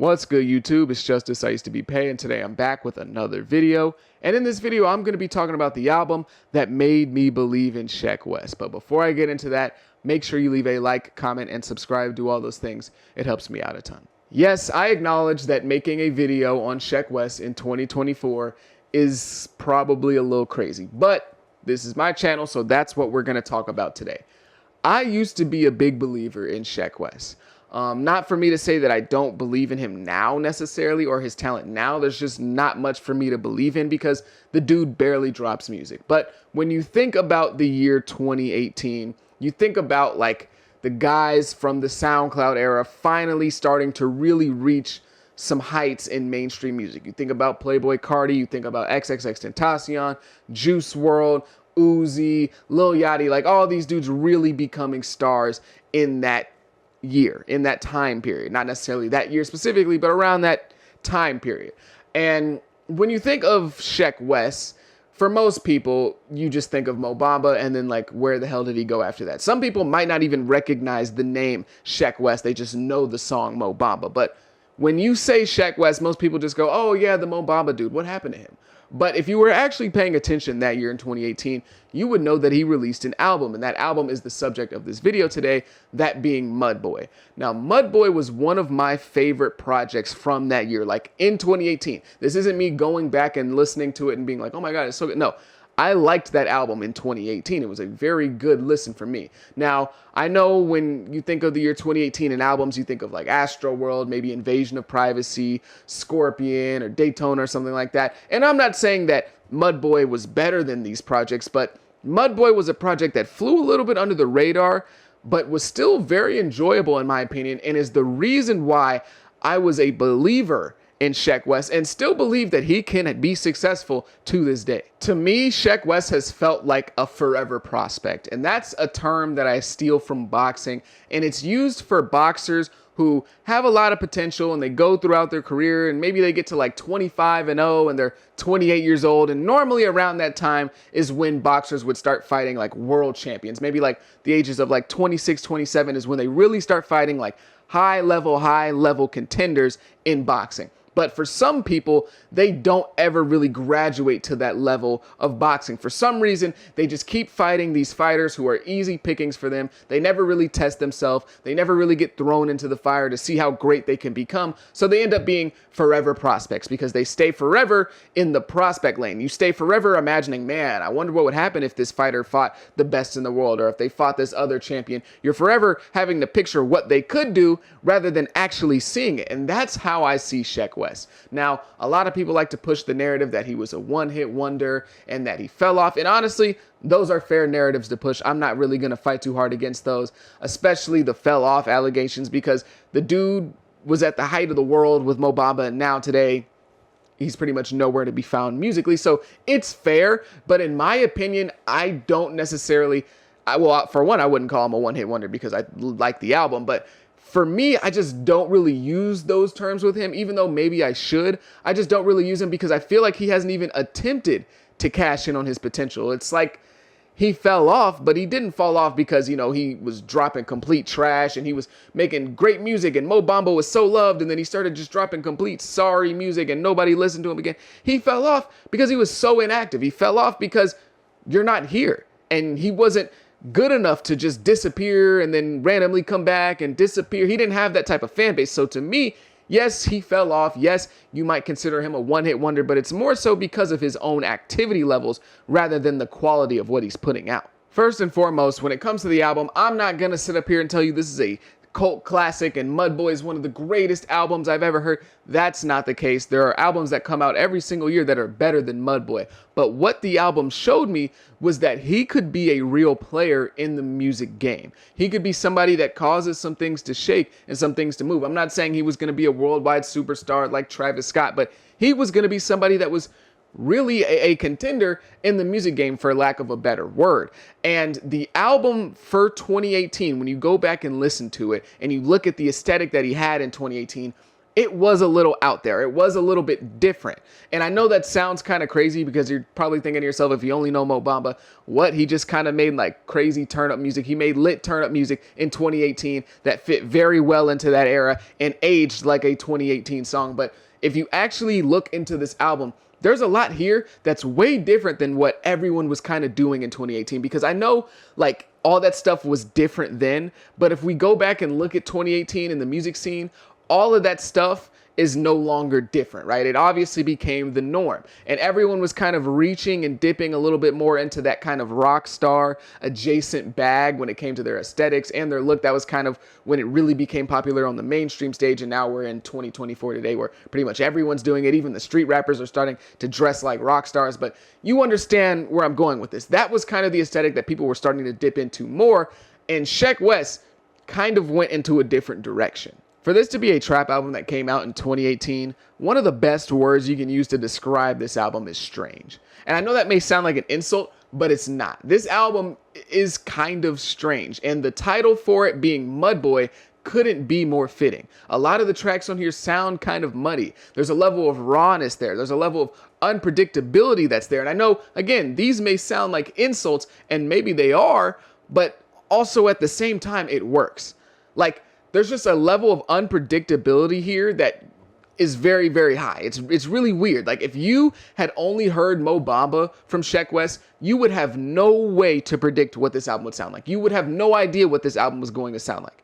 What's good, YouTube? It's Justice I Used to Be Pay, and today I'm back with another video. And in this video, I'm going to be talking about the album that made me believe in Sheck Wes. But before I get into that, make sure you leave a like, comment, and subscribe. Do all those things. It helps me out a ton. Yes, I acknowledge that making a video on Sheck Wes in 2024 is probably a little crazy. But this is my channel, so that's what we're going to talk about today. I used to be a big believer in Sheck Wes. Not for me to say that I don't believe in him now necessarily, or his talent now. There's just not much for me to believe in because the dude barely drops music. But when you think about the year 2018, you think about like the guys from the SoundCloud era finally starting to really reach some heights in mainstream music. You think about Playboi Carti, you think about XXXTentacion, Juice WRLD, Uzi, Lil Yachty, like all these dudes really becoming stars in that year, in that time period. Not necessarily that year specifically, but around that time period. And when you think of Sheck Wes, for most people, you just think of Mo Bamba and then like, where the hell did he go after that? Some people might not even recognize the name Sheck Wes. They just know the song Mo Bamba. But when you say Sheck Wes, most people just go, oh yeah, the Mo Bamba dude, what happened to him? But if you were actually paying attention that year in 2018, you would know that he released an album, and that album is the subject of this video today, that being Mudboy. Now, Mudboy was one of my favorite projects from that year, like in 2018. This isn't me going back and listening to it and being like, oh my God, it's so good. No, I liked that album in 2018. It was a very good listen for me. Now, I know when you think of the year 2018 and albums, you think of like Astro World, maybe Invasion of Privacy, Scorpion, or Daytona or something like that. And I'm not saying that Mudboy was better than these projects, but Mudboy was a project that flew a little bit under the radar, but was still very enjoyable in my opinion, and is the reason why I was a believer in Sheck Wes and still believe that he can be successful to this day. To me, Sheck Wes has felt like a forever prospect, and that's a term that I steal from boxing, and it's used for boxers who have a lot of potential and they go throughout their career and maybe they get to like 25-0 and they're 28 years old, and normally around that time is when boxers would start fighting like world champions. Maybe like the ages of like 26, 27 is when they really start fighting like high level contenders in boxing. But for some people, they don't ever really graduate to that level of boxing. For some reason, they just keep fighting these fighters who are easy pickings for them. They never really test themselves. They never really get thrown into the fire to see how great they can become. So they end up being forever prospects because they stay forever in the prospect lane. You stay forever imagining, man, I wonder what would happen if this fighter fought the best in the world, or if they fought this other champion. You're forever having to picture what they could do rather than actually seeing it. And that's how I see Sheck Wes. Now, a lot of people like to push the narrative that he was a one-hit wonder and that he fell off. And honestly, those are fair narratives to push. I'm not really going to fight too hard against those, especially the fell off allegations, because the dude was at the height of the world with Mo Bamba, and now today he's pretty much nowhere to be found musically. So it's fair, but in my opinion, I don't necessarily, well, for one, I wouldn't call him a one-hit wonder because I like the album, but for me, I just don't really use those terms with him, even though maybe I should. I just don't really use him because I feel like he hasn't even attempted to cash in on his potential. It's like he fell off, but he didn't fall off because, you know, he was dropping complete trash and he was making great music and Mo Bamba was so loved, and then he started just dropping complete sorry music and nobody listened to him again. He fell off because he was so inactive. He fell off because you're not here, and he wasn't good enough to just disappear and then randomly come back and disappear. He didn't have that type of fan base. So to me, yes, he fell off. Yes, you might consider him a one-hit wonder, but it's more so because of his own activity levels rather than the quality of what he's putting out. First and foremost, when it comes to the album, I'm not going to sit up here and tell you this is a cult classic and Mudboy is one of the greatest albums I've ever heard. That's not the case. There are albums that come out every single year that are better than Mudboy. But what the album showed me was that he could be a real player in the music game. He could be somebody that causes some things to shake and some things to move. I'm not saying he was going to be a worldwide superstar like Travis Scott, but he was going to be somebody that was really a contender in the music game, for lack of a better word. And the album for 2018, when you go back and listen to it and you look at the aesthetic that he had in 2018, it was a little out there. It was a little bit different. And I know that sounds kind of crazy because you're probably thinking to yourself, if you only know Mo Bamba, what? He just kind of made like crazy turn up music. He made lit turn up music in 2018 that fit very well into that era and aged like a 2018 song. But if you actually look into this album, there's a lot here that's way different than what everyone was kind of doing in 2018, because I know like all that stuff was different then. But if we go back and look at 2018 in the music scene, all of that stuff is no longer different, right? It obviously became the norm, and everyone was kind of reaching and dipping a little bit more into that kind of rock star adjacent bag when it came to their aesthetics and their look. That was kind of when it really became popular on the mainstream stage, and now we're in 2024 today where pretty much everyone's doing it. Even the street rappers are starting to dress like rock stars. But you understand where I'm going with this. That was kind of the aesthetic that people were starting to dip into more, and Sheck Wes kind of went into a different direction. For this to be a trap album that came out in 2018, one of the best words you can use to describe this album is strange. And I know that may sound like an insult, but it's not. This album is kind of strange, and the title for it being Mudboy couldn't be more fitting. A lot of the tracks on here sound kind of muddy. There's a level of rawness there. There's a level of unpredictability that's there. And I know, again, these may sound like insults, and maybe they are, but also at the same time, it works. Like, there's just a level of unpredictability here that is very, very high. It's really weird. Like, if you had only heard Mo Bamba from Sheck Wes, you would have no way to predict what this album would sound like. You would have no idea what this album was going to sound like.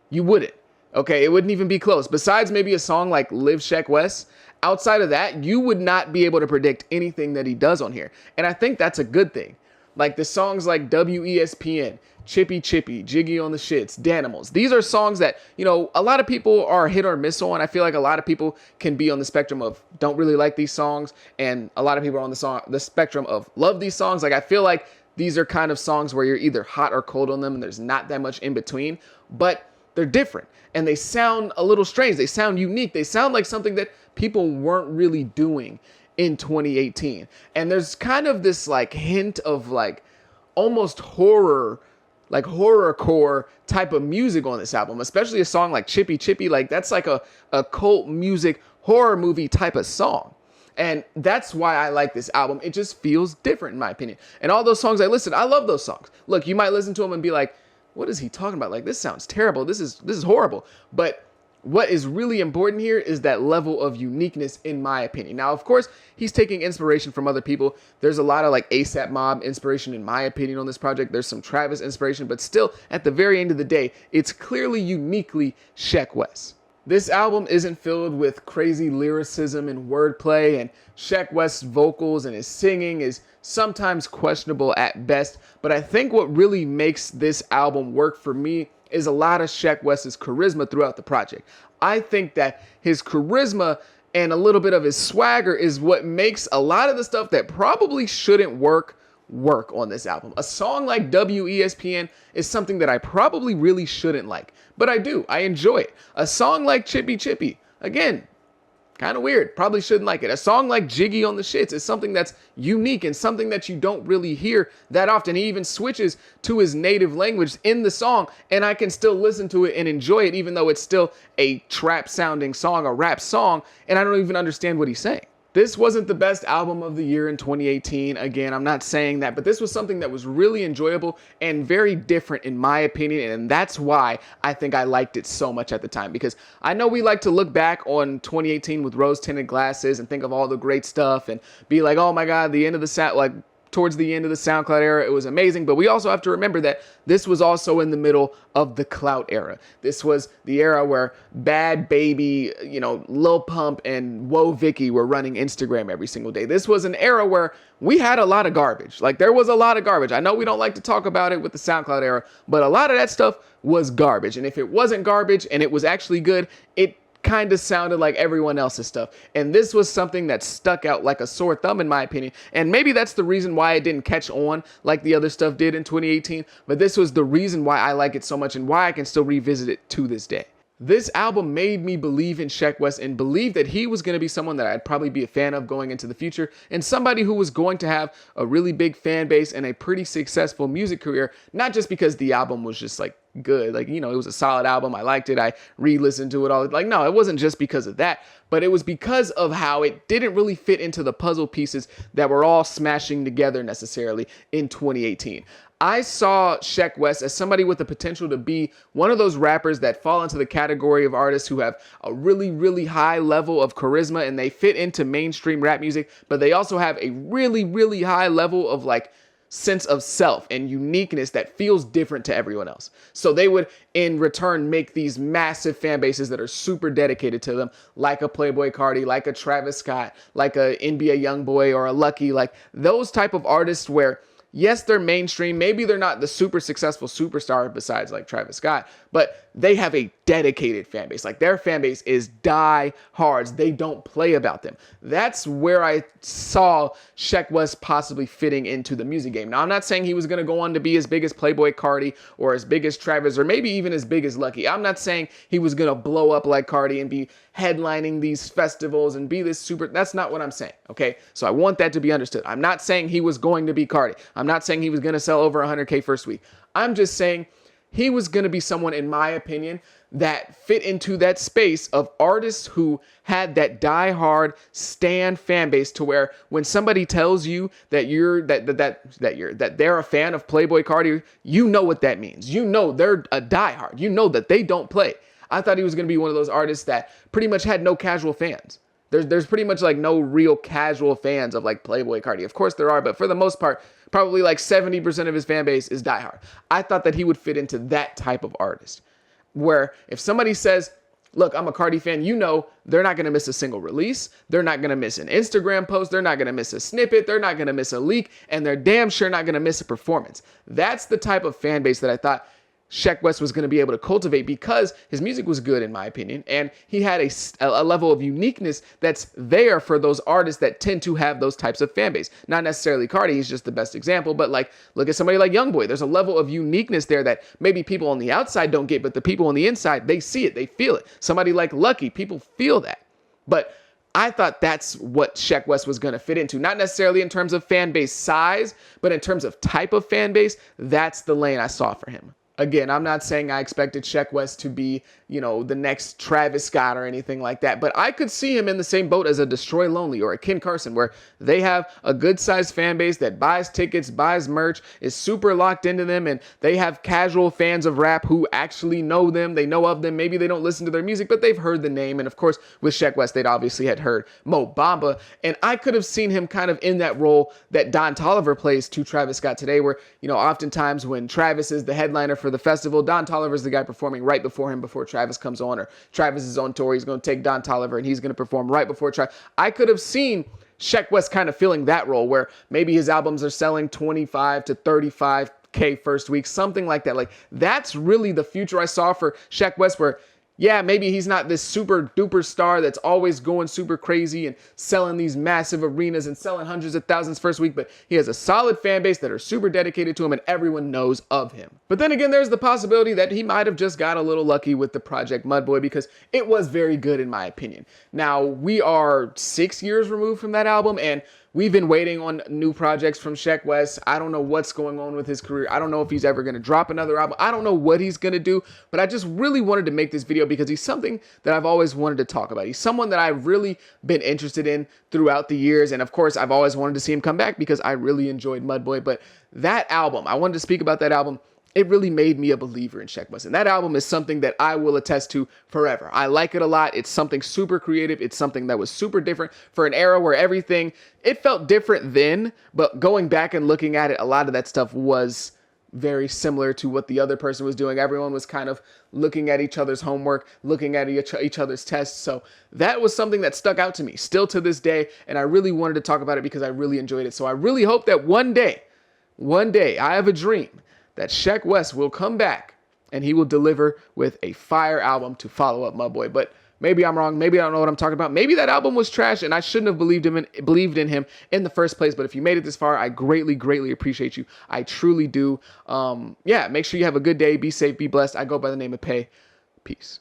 You wouldn't. Okay, it wouldn't even be close. Besides maybe a song like Live Sheck Wes, outside of that, you would not be able to predict anything that he does on here. And I think that's a good thing. Like the songs like WESPN, Chippy Chippy, Jiggy on the Shits, Danimals. These are songs that, you know, a lot of people are hit or miss on. I feel like a lot of people can be on the spectrum of don't really like these songs, and a lot of people are on the spectrum of love these songs. Like, I feel like these are kind of songs where you're either hot or cold on them, and there's not that much in between, but they're different and they sound a little strange. They sound unique. They sound like something that people weren't really doing in 2018. And there's kind of this like hint of like almost horror, like horrorcore type of music on this album, especially a song like Chippy Chippy. Like, that's like a cult music horror movie type of song. And that's why I like this album. It just feels different in my opinion. And all those songs I listed, I love those songs. Look, you might listen to them and be like, what is he talking about? Like, this sounds terrible. This is horrible. But what is really important here is that level of uniqueness, in my opinion. Now, of course, he's taking inspiration from other people. There's a lot of like ASAP Mob inspiration, in my opinion, on this project. There's some Travis inspiration, but still, at the very end of the day, it's clearly uniquely Sheck Wes. This album isn't filled with crazy lyricism and wordplay, and Sheck Wes' vocals and his singing is sometimes questionable at best, but I think what really makes this album work for me is a lot of Sheck Wes' charisma throughout the project. I think that his charisma and a little bit of his swagger is what makes a lot of the stuff that probably shouldn't work on this album. A song like WESPN is something that I probably really shouldn't like, but I do. I enjoy it. A song like Chippy Chippy, again, kind of weird. Probably shouldn't like it. A song like Jiggy on the Shits is something that's unique and something that you don't really hear that often. He even switches to his native language in the song, and I can still listen to it and enjoy it, even though it's still a trap sounding song, a rap song, and I don't even understand what he's saying. This wasn't the best album of the year in 2018. Again, I'm not saying that, but this was something that was really enjoyable and very different in my opinion, and that's why I think I liked it so much at the time, because I know we like to look back on 2018 with rose-tinted glasses and think of all the great stuff and be like, oh my God, the end of the set, like towards the end of the SoundCloud era, it was amazing. But we also have to remember that this was also in the middle of the clout era. This was the era where Bad Baby, you know, Lil Pump and Whoa Vicky were running Instagram every single day. This was an era where we had a lot of garbage. Like, there was a lot of garbage. I know we don't like to talk about it with the SoundCloud era, but a lot of that stuff was garbage. And if it wasn't garbage and it was actually good, it kind of sounded like everyone else's stuff. And this was something that stuck out like a sore thumb, in my opinion. And maybe that's the reason why it didn't catch on like the other stuff did in 2018. But this was the reason why I like it so much and why I can still revisit it to this day. This album made me believe in Sheck Wes and believe that he was going to be someone that I'd probably be a fan of going into the future, and somebody who was going to have a really big fan base and a pretty successful music career, not just because the album was just like good. Like, you know, it was a solid album. I liked it. I re-listened to it all. Like, no, it wasn't just because of that, but it was because of how it didn't really fit into the puzzle pieces that were all smashing together necessarily in 2018. I saw Sheck Wes as somebody with the potential to be one of those rappers that fall into the category of artists who have a really, really high level of charisma and they fit into mainstream rap music, but they also have a really, really high level of like sense of self and uniqueness that feels different to everyone else. So they would in return make these massive fan bases that are super dedicated to them, like a Playboi Carti, like a Travis Scott, like a NBA Youngboy or a Lucky, like those type of artists where yes, they're mainstream. Maybe they're not the super successful superstar besides like Travis Scott, but they have a dedicated fan base. Like their fan base is die hards. They don't play about them. That's where I saw Sheck Wes possibly fitting into the music game. Now, I'm not saying he was going to go on to be as big as Playboi Carti or as big as Travis or maybe even as big as Lucky. I'm not saying he was going to blow up like Carti and be headlining these festivals and be this super. That's not what I'm saying. Okay. So I want that to be understood. I'm not saying he was going to be Carti. I'm not saying he was going to sell over 100K first week. I'm just saying he was going to be someone, in my opinion, that fit into that space of artists who had that die-hard stan fan base to where when somebody tells you that they're a fan of Playboi Carti, you know what that means. You know they're a die-hard. You know that they don't play. I thought he was going to be one of those artists that pretty much had no casual fans. There's pretty much like no real casual fans of like Playboi Carti. Of course there are, but for the most part, probably like 70% of his fan base is diehard. I thought that he would fit into that type of artist where if somebody says, look, I'm a Carti fan, you know, they're not going to miss a single release. They're not going to miss an Instagram post. They're not going to miss a snippet. They're not going to miss a leak. And they're damn sure not going to miss a performance. That's the type of fan base that I thought Sheck Wes was going to be able to cultivate because his music was good, in my opinion, and he had a level of uniqueness that's there for those artists that tend to have those types of fan base. Not necessarily Carti, he's just the best example, but like look at somebody like Youngboy. There's a level of uniqueness there that maybe people on the outside don't get, but the people on the inside, they see it, they feel it. Somebody like Lucky, people feel that. But I thought that's what Sheck Wes was going to fit into. Not necessarily in terms of fan base size, but in terms of type of fan base, that's the lane I saw for him. Again, I'm not saying I expected Sheck Wes to be, you know, the next Travis Scott or anything like that, but I could see him in the same boat as a Destroy Lonely or a Ken Carson, where they have a good-sized fan base that buys tickets, buys merch, is super locked into them, and they have casual fans of rap who actually know them, they know of them, maybe they don't listen to their music, but they've heard the name, and of course, with Sheck Wes, they'd obviously had heard Mo Bamba, and I could have seen him kind of in that role that Don Toliver plays to Travis Scott today, where, you know, oftentimes when Travis is the headliner for the festival, Don Toliver's the guy performing right before him before Travis comes on, or Travis is on tour, he's going to take Don Toliver and he's going to perform right before Travis. I could have seen Sheck Wes kind of filling that role where maybe his albums are selling 25 to 35K first week, something like that. Like that's really the future I saw for Sheck Wes, where yeah, maybe he's not this super duper star that's always going super crazy and selling these massive arenas and selling hundreds of thousands first week, but he has a solid fan base that are super dedicated to him and everyone knows of him. But then again, there's the possibility that he might have just got a little lucky with the Project Mudboy because it was very good in my opinion. Now, we are 6 years removed from that album and we've been waiting on new projects from Sheck Wes. I don't know what's going on with his career. I don't know if he's ever going to drop another album. I don't know what he's going to do, but I just really wanted to make this video because he's something that I've always wanted to talk about. He's someone that I've really been interested in throughout the years. And of course, I've always wanted to see him come back because I really enjoyed Mudboy. But that album, I wanted to speak about that album. It really made me a believer in Sheck Wes. And that album is something that I will attest to forever. I like it a lot. It's something super creative. It's something that was super different for an era where everything, it felt different then, but going back and looking at it, a lot of that stuff was very similar to what the other person was doing. Everyone was kind of looking at each other's homework, looking at each other's tests. So that was something that stuck out to me still to this day. And I really wanted to talk about it because I really enjoyed it. So I really hope that one day, I have a dream that Sheck Wes will come back and he will deliver with a fire album to follow up Mudboy. But maybe I'm wrong. Maybe I don't know what I'm talking about. Maybe that album was trash and I shouldn't have believed in him in the first place. But if you made it this far, I greatly, greatly appreciate you. I truly do. Yeah, make sure you have a good day. Be safe. Be blessed. I go by the name of Pay. Peace.